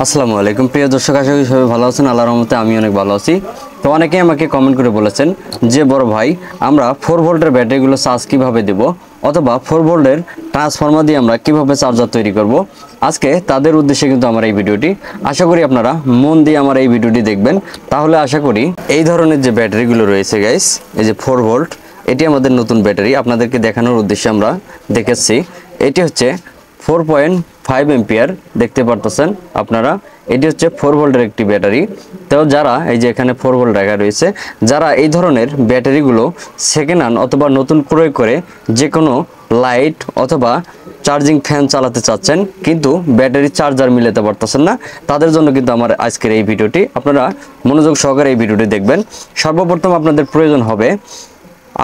আসসালামু আলাইকুম প্রিয় দর্শক, আশা করি সবাই ভালো আছেন। আল্লাহর রহমতে আমি অনেক ভালো আছি। তো অনেকেই আমাকে কমেন্ট করে বলেছেন যে বড় ভাই, আমরা 4 ভোল্টের ব্যাটারিগুলো চার্জ কিভাবে দেব, অথবা 4 ভোল্টের ট্রান্সফরমার দিয়ে আমরা কিভাবে চার্জার তৈরি করব। আজকে তাদের উদ্দেশ্যে কিন্তু আমার এই ভিডিওটি। আশা করি আপনারা মন দিয়ে আমার এই ভিডিওটি দেখবেন, তাহলে আশা করি এই ধরনের যে ব্যাটারিগুলো রয়েছে গাইস, এই যে 4 ভোল্ট, এটি আমাদের নতুন ব্যাটারি, আপনাদেরকে দেখানোর উদ্দেশ্যে আমরা দেখেছি। এটি হচ্ছে 4.5 এম্পিয়ার, দেখতে পারতেছেন আপনারা। এটি হচ্ছে 4 ভোল্টের একটি ব্যাটারি। তো যারা এই যে এখানে 4 ভোল্ট রাখা রয়েছে, যারা এই ধরনের ব্যাটারিগুলো সেকেন্ড হ্যান্ড অথবা নতুন ক্রয় করে যে কোনো লাইট অথবা চার্জিং ফ্যান চালাতে চাচ্ছেন, কিন্তু ব্যাটারি চার্জার মিলাতে পারতেছেন না, তাদের জন্য কিন্তু আমার আজকের এই ভিডিওটি। আপনারা মনোযোগ সহকারে এই ভিডিওটি দেখবেন। সর্বপ্রথম আপনাদের প্রয়োজন হবে,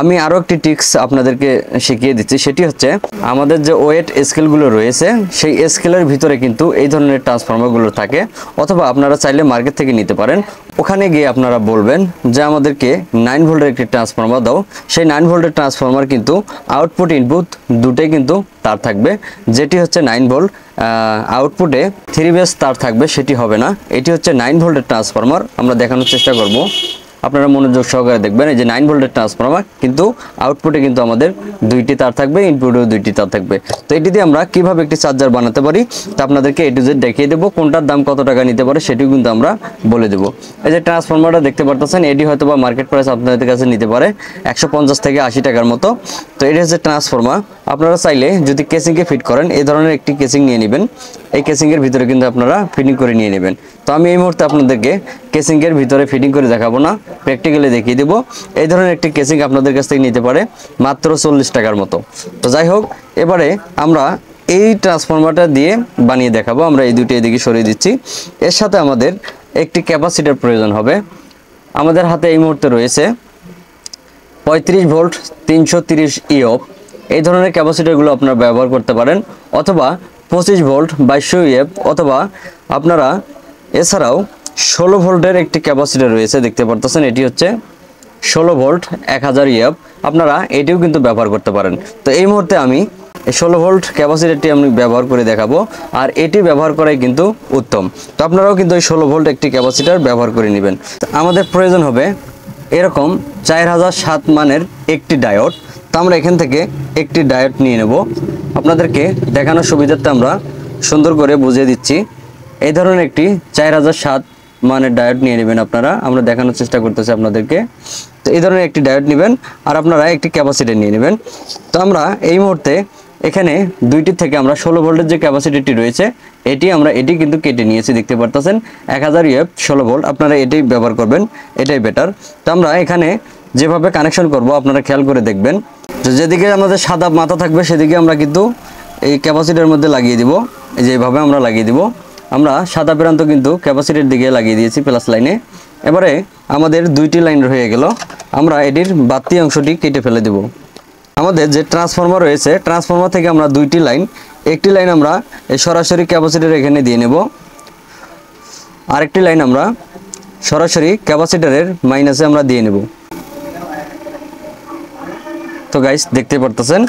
আমি আরও একটি টিক্স আপনাদেরকে শিখিয়ে দিচ্ছি, সেটি হচ্ছে আমাদের যে ওয়েট স্কেলগুলো রয়েছে, সেই স্কেলের ভিতরে কিন্তু এই ধরনের ট্রান্সফর্মারগুলো থাকে, অথবা আপনারা চাইলে মার্কেট থেকে নিতে পারেন। ওখানে গিয়ে আপনারা বলবেন যে আমাদেরকে 9 ভোল্টের একটি ট্রান্সফর্মার দাও। সেই 9 ভোল্টের ট্রান্সফর্মার কিন্তু আউটপুট ইনপুট দুটোই কিন্তু তার থাকবে। যেটি হচ্ছে 9 ভোল্ট, আউটপুটে 3 বেস তার থাকবে, সেটি হবে না। এটি হচ্ছে 9 ভোল্টের ট্রান্সফর্মার। আমরা দেখানোর চেষ্টা করব, আপনারা মনোযোগ সহকারে দেখবেন। এই যে 9 ভোল্টের ট্রান্সফরমার, কিন্তু আউটপুটে কিন্তু আমাদের দুইটি তার থাকবে, ইনপুটেও দুইটি তার থাকবে। তো এটি দিয়ে আমরা কিভাবে একটি চার্জার বানাতে পারি তা আপনাদেরকে এ টু জেড দেখিয়ে দেবো। কোনটার দাম কত টাকা নিতে পারে সেটিও কিন্তু আমরা বলে দেবো। এই যে ট্রান্সফরমারটা দেখতে পারতেছেন, এটি হয়তো বা মার্কেট প্রাইস আপনাদের কাছে নিতে পারে 150 থেকে 80 টাকার মতো। তো এটি হচ্ছে ট্রান্সফরমার। আপনারা চাইলে যদি কেসিংকে ফিট করেন, এই ধরনের একটি কেসিং নিয়ে নেবেন। এই কেসিংয়ের ভিতরে কিন্তু আপনারা ফিটিং করে নিয়ে নেবেন। তো আমি এই মুহূর্তে আপনাদেরকে কেসিংয়ের ভিতরে ফিটিং করে দেখাবো না, প্র্যাকটিক্যালি দেখিয়ে দেবো। এই ধরনের একটি কেসিং আপনাদের কাছ থেকে নিতে পারে মাত্র 40 টাকার মতো। তো যাই হোক, এবারে আমরা এই ট্রান্সফরমারটা দিয়ে বানিয়ে দেখাবো। আমরা এই দুটি এদিকে সরিয়ে দিচ্ছি। এর সাথে আমাদের একটি ক্যাপাসিটার প্রয়োজন হবে। আমাদের হাতে এই মুহূর্তে রয়েছে 35 ভোল্ট 330 ইওপ। এই ধরনের ক্যাপাসিটারগুলো আপনারা ব্যবহার করতে পারেন, অথবা 25 ভোল্ট 2200 ইএফ, অথবা আপনারা এছাড়াও 16 ভোল্টের একটি ক্যাপাসিটার রয়েছে, দেখতে পারতেছেন। এটি হচ্ছে 16 ভোল্ট 1000 ইএফ, আপনারা এটিও কিন্তু ব্যবহার করতে পারেন। তো এই মুহূর্তে আমি এই 16 ভোল্ট ক্যাপাসিটারটি আমি ব্যবহার করে দেখাবো, আর এটি ব্যবহার করাই কিন্তু উত্তম। তো আপনারাও কিন্তু এই 16 ভোল্ট একটি ক্যাপাসিটার ব্যবহার করে নেবেন। আমাদের প্রয়োজন হবে এরকম 4007 মানের একটি ডায়োড। তো আমরা এখান থেকে একটি ডায়োড নিয়ে নেব। আপনাদেরকে দেখানোর সুবিধার্থে আমরা সুন্দর করে বুঝিয়ে দিচ্ছি। এই ধরনের একটি 4007 মানের ডায়োড নিয়ে নেবেন আপনারা। আমরা দেখানোর চেষ্টা করতেছি আপনাদেরকে। তো এই ধরনের একটি ডায়োড নেবেন, আর আপনারা একটি ক্যাপাসিটার নিয়ে নেবেন। তো আমরা এই মুহূর্তে এখানে দুইটি থেকে আমরা 16 ভোল্টের যে ক্যাপাসিটিটি রয়েছে, এটি কিন্তু কেটে নিয়েছি, দেখতে পারতেছেন। 1000 ইএফ 16 ভোল্ট, আপনারা এটাই ব্যবহার করবেন, এটাই বেটার। তো আমরা এখানে যেভাবে কানেকশন করব আপনারা খেয়াল করে দেখবেন। তো যেদিকে আমাদের সাদা মাথা থাকবে সেদিকে আমরা কিন্তু এই ক্যাপাসিটারের মধ্যে লাগিয়ে দিব। এই যে এইভাবে আমরা লাগিয়ে দিব। আমরা সাদা প্রান্ত কিন্তু ক্যাপাসিটির দিকে লাগিয়ে দিয়েছি প্লাস লাইনে। এবারে আমাদের দুইটি লাইন হয়ে গেল, আমরা এটির বাড়তি অংশটি কেটে ফেলে দেব। আমাদের যে ট্রান্সফরমার রয়েছে, ট্রান্সফরমার থেকে আমরা দুইটি লাইন, একটি লাইন আমরা এই সরাসরি ক্যাপাসিটার এখানে দিয়ে নেব, আরেকটি লাইন আমরা সরাসরি ক্যাপাসিটারের মাইনাসে আমরা দিয়ে নেব। তো গাইস দেখতে পারতেছেন,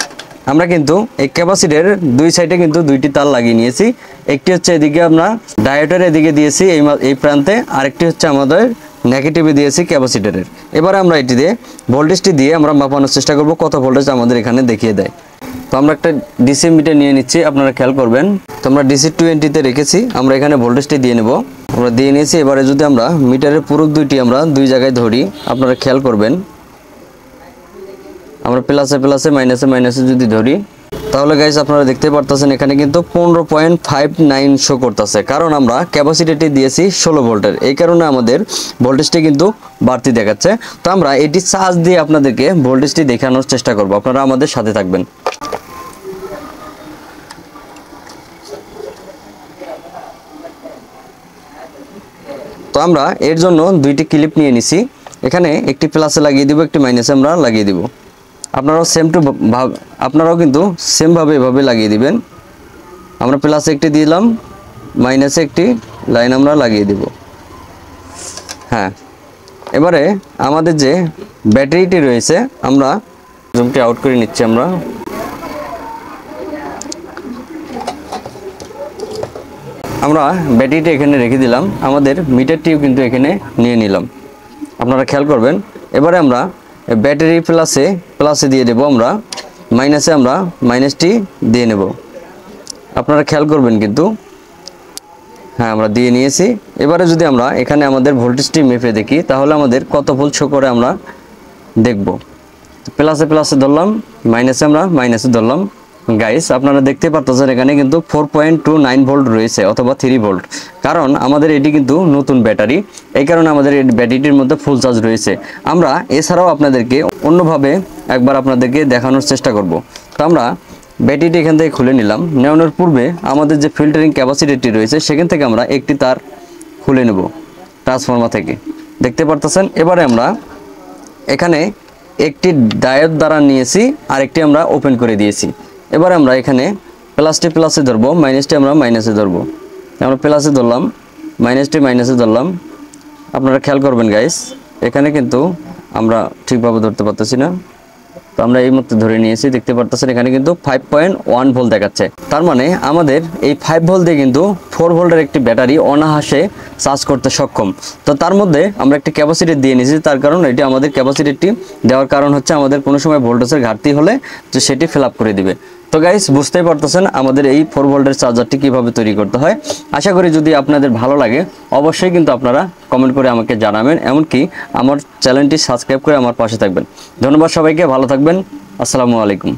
আমরা কিন্তু এই ক্যাপাসিটার দুই সাইডে কিন্তু দুইটি তার লাগিয়ে নিয়েছি। একটি হচ্ছে এদিকে আমরা ডায়োডের এদিকে দিয়েছি এই প্রান্তে, আরেকটি হচ্ছে আমাদের নেগেটিভে দিয়েছি ক্যাপাসিটারের। এবারে আমরা এটি দিয়ে ভোল্টেজটি দিয়ে আমরা মাপানোর চেষ্টা করব কত ভোল্টেজ আমাদের এখানে দেখিয়ে দেয়। তো আমরা একটা ডিসি মিটার নিয়ে নিচ্ছি, আপনারা খেয়াল করবেন। তো আমরা ডিসি 20-তে রেখেছি, আমরা এখানে ভোল্টেজটি দিয়ে নেব। আমরা দিয়ে নিয়েছি। এবারে যদি আমরা মিটারের পুরুষ দুইটি আমরা দুই জায়গায় ধরি, আপনারা খেয়াল করবেন। আমরা প্লাসে প্লাসে মাইনাসে মাইনাসে যদি ধরি, তাহলে গাইস আপনারা দেখতে পারতেছেন এখানে কিন্তু 15.59 শো করতেছে, কারণ আমরা ক্যাপাসিটিটি দিয়েছি 16 ভোল্টের। এই কারণে আমাদের ভোল্টেজটি কিন্তু বাড়তি দেখাচ্ছে। তো আমরা এটি চার্জ দিয়ে আপনাদেরকে ভোল্টেজটি দেখানোর চেষ্টা করব, আপনারা আমাদের সাথে থাকবেন। তো আমরা এর জন্য দুইটি ক্লিপ নিয়ে নিছি, এখানে একটি প্লাসে লাগিয়ে দিব, একটি মাইনাসে আমরা লাগিয়ে দিব। আপনারাও কিন্তু সেমভাবে এভাবে লাগিয়ে দিবেন। আমরা প্লাসে একটি দিলাম, মাইনাসে একটি লাইন আমরা লাগিয়ে দিব। হ্যাঁ, এবারে আমাদের যে ব্যাটারিটি রয়েছে, আমরা জুমটি আউট করে নিচ্ছি। আমরা আমরা ব্যাটারিটা এখানে রেখে দিলাম, আমাদের মিটারটিও কিন্তু এখানে নিয়ে নিলাম, আপনারা খেয়াল করবেন। এবারে আমরা ব্যাটারি প্লাসে দিয়ে দেব, আমরা মাইনাসে আমরা মাইনাসটি দিয়ে নেব, আপনারা খেয়াল করবেন কিন্তু। হ্যাঁ, আমরা দিয়ে নিয়েছি। এবারে যদি আমরা এখানে আমাদের ভোল্টেজটি মেপে দেখি তাহলে আমাদের কত ভোল্ট শো করে আমরা দেখব। প্লাসে ধরলাম, মাইনাসে আমরা মাইনাসে ধরলাম। গাইস, আপনারা দেখতে পাচ্ছেন এখানে কিন্তু 4.29 ভোল্ট রয়েছে অথবা 3 ভোল্ট, কারণ আমাদের এটি কিন্তু নতুন ব্যাটারি, এই কারণে আমাদের এই ব্যাটারিটির মধ্যে ফুল চার্জ রয়েছে। আমরা এছাড়াও আপনাদেরকে অন্যভাবে একবার আপনাদেরকে দেখানোর চেষ্টা করব। তো আমরা ব্যাটারিটি এখান থেকে খুলে নিলাম, নেওয়ানোর পূর্বে আমাদের যে ফিল্টারিং ক্যাপাসিটিটি রয়েছে সেখান থেকে আমরা একটি তার খুলে নেব ট্রান্সফরমার থেকে, দেখতে পারতেছেন। এবারে আমরা এখানে একটি ডায়োড দ্বারা নিয়েছি আর একটি আমরা ওপেন করে দিয়েছি। এবারে আমরা এখানে প্লাসে ধরবো, মাইনাসটি আমরা মাইনাসে ধরবো। আমরা প্লাসে ধরলাম, মাইনাসটি মাইনাসে ধরলাম। আপনারা খেয়াল করবেন গাইস, এখানে কিন্তু আমরা ঠিকভাবে ধরতে পারতেছি না, তো আমরা এই মধ্যে ধরে নিয়েছি, দেখতে পারতেছেন এখানে কিন্তু 5.1 ভোল্ট দেখাচ্ছে। তার মানে আমাদের এই 5 ভোল্ট দিয়ে কিন্তু 4 ভোল্টের একটি ব্যাটারি অনায়াসে চার্জ করতে সক্ষম। তো তার মধ্যে আমরা একটি ক্যাপাসিটি দিয়ে নিয়েছি, তার কারণ এটি আমাদের ক্যাপাসিটিটি দেওয়ার কারণ হচ্ছে আমাদের কোনো সময় ভোল্টেজের ঘাটতি হলে যে সেটি ফিল আপ করে দিবে। তো গাইস, বুঝতেই পারতেছেন আমাদের এই 4 ভোল্টের চার্জারটি কিভাবে তৈরি করতে হয়। আশা করি যদি আপনাদের ভালো লাগে অবশ্যই কিন্তু আপনারা কমেন্ট করে আমাকে জানাবেন, এমনকি আমার চ্যানেলটি সাবস্ক্রাইব করে আমার পাশে থাকবেন। ধন্যবাদ সবাইকে, ভালো থাকবেন, আসসালামু আলাইকুম।